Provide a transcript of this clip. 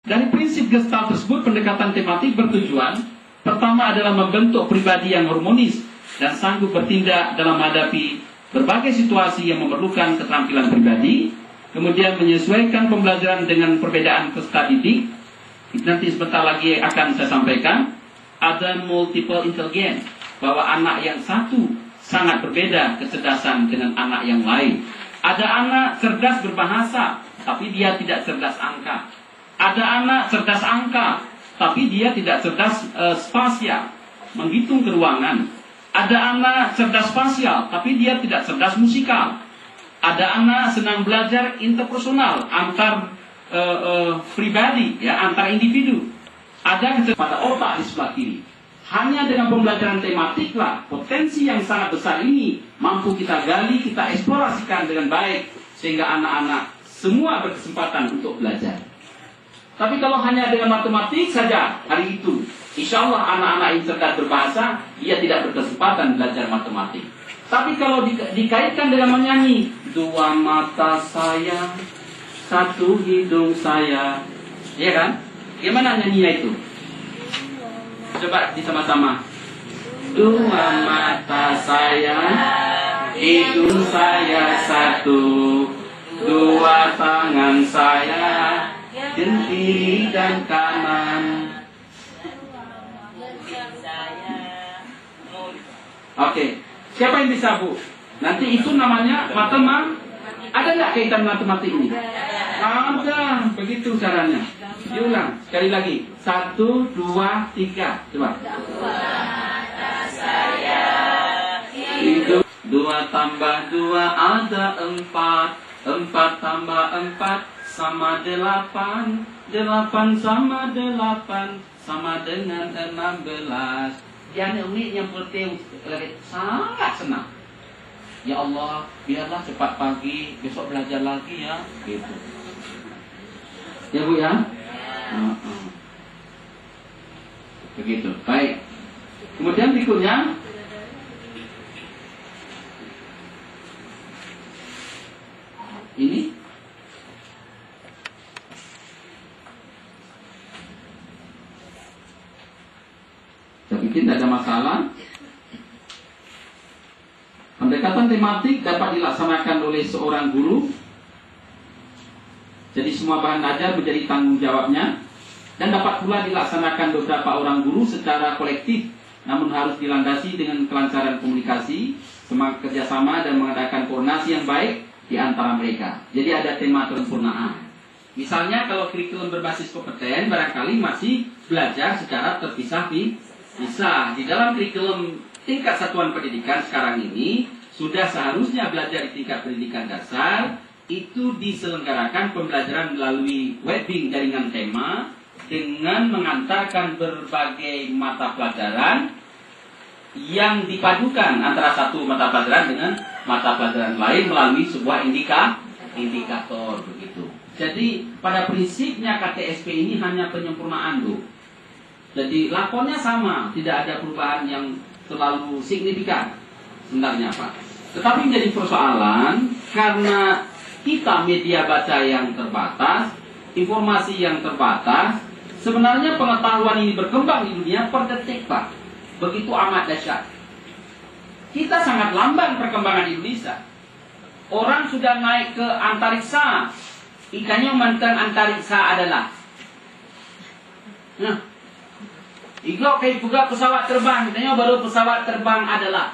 Dari prinsip Gestalt tersebut, pendekatan tematik bertujuan pertama adalah membentuk pribadi yang harmonis dan sanggup bertindak dalam menghadapi berbagai situasi yang memerlukan keterampilan pribadi. Kemudian menyesuaikan pembelajaran dengan perbedaan peserta didik. Nanti sebentar lagi akan saya sampaikan. Ada multiple intelligence, bahwa anak yang satu sangat berbeda kecerdasan dengan anak yang lain. Ada anak cerdas berbahasa, tapi dia tidak cerdas angka. Ada anak cerdas angka, tapi dia tidak cerdas spasial, menghitung keruangan. Ada anak cerdas spasial, tapi dia tidak cerdas musikal. Ada anak senang belajar interpersonal, antar pribadi, ya, antar individu. Ada pada otak di sebelah kiri. Hanya dengan pembelajaran tematiklah potensi yang sangat besar ini mampu kita gali, kita eksplorasikan dengan baik, sehingga anak-anak semua berkesempatan untuk belajar. Tapi kalau hanya dengan matematik saja hari itu, insya Allah anak-anak yang cerdas berbahasa, dia tidak berkesempatan belajar matematik. Tapi kalau dikaitkan dengan menyanyi, dua mata saya, satu hidung saya, ya kan? Gimana nyanyinya itu? Coba sama-sama. Dua mata saya, hidung saya satu, dua tangan saya, kiri dan kanan. Oke, siapa yang bisa, Bu? Nanti itu namanya matematik. Ada nggak kaitan matematik ini? Ada, begitu caranya. Diulang, sekali lagi. 1, 2, 3. Coba. Itu 2 tambah 2 ada 4. 4 tambah 4 sama 8. 8 sama 8 sama dengan 16. Yang unik yang penting sangat senang. Ya Allah, biarlah cepat pagi, besok belajar lagi ya, gitu. Ya Bu ya? Begitu, baik. Kemudian berikutnya, ini saya bikin tidak ada masalah. Pendekatan tematik dapat dilaksanakan oleh seorang guru. Jadi semua bahan ajar menjadi tanggung jawabnya. Dan dapat pula dilaksanakan beberapa orang guru secara kolektif, namun harus dilandasi dengan kelancaran komunikasi, semangat kerjasama dan mengadakan koordinasi yang baik di antara mereka. Jadi ada tema kesempurnaan. Misalnya kalau kurikulum berbasis kompeten, barangkali masih belajar secara terpisah-pisah. Di dalam kurikulum tingkat satuan pendidikan sekarang ini sudah seharusnya belajar di tingkat pendidikan dasar itu diselenggarakan pembelajaran melalui webbing jaringan tema dengan mengantarkan berbagai mata pelajaran yang dipadukan antara satu mata pelajaran dengan mata pelajaran lain melalui sebuah indikator begitu. Jadi pada prinsipnya KTSP ini hanya penyempurnaan Bu. Jadi lakonnya sama, tidak ada perubahan yang terlalu signifikan sebenarnya Pak. Tetapi menjadi persoalan karena kita media baca yang terbatas, informasi yang terbatas, sebenarnya pengetahuan ini berkembang di dunia per detik Pak. Begitu amat dahsyat. Kita sangat lamban perkembangan Indonesia. Orang sudah naik ke antariksa. Ikannya mantan antariksa adalah Igok kayak juga pesawat terbang. Katanya baru pesawat terbang adalah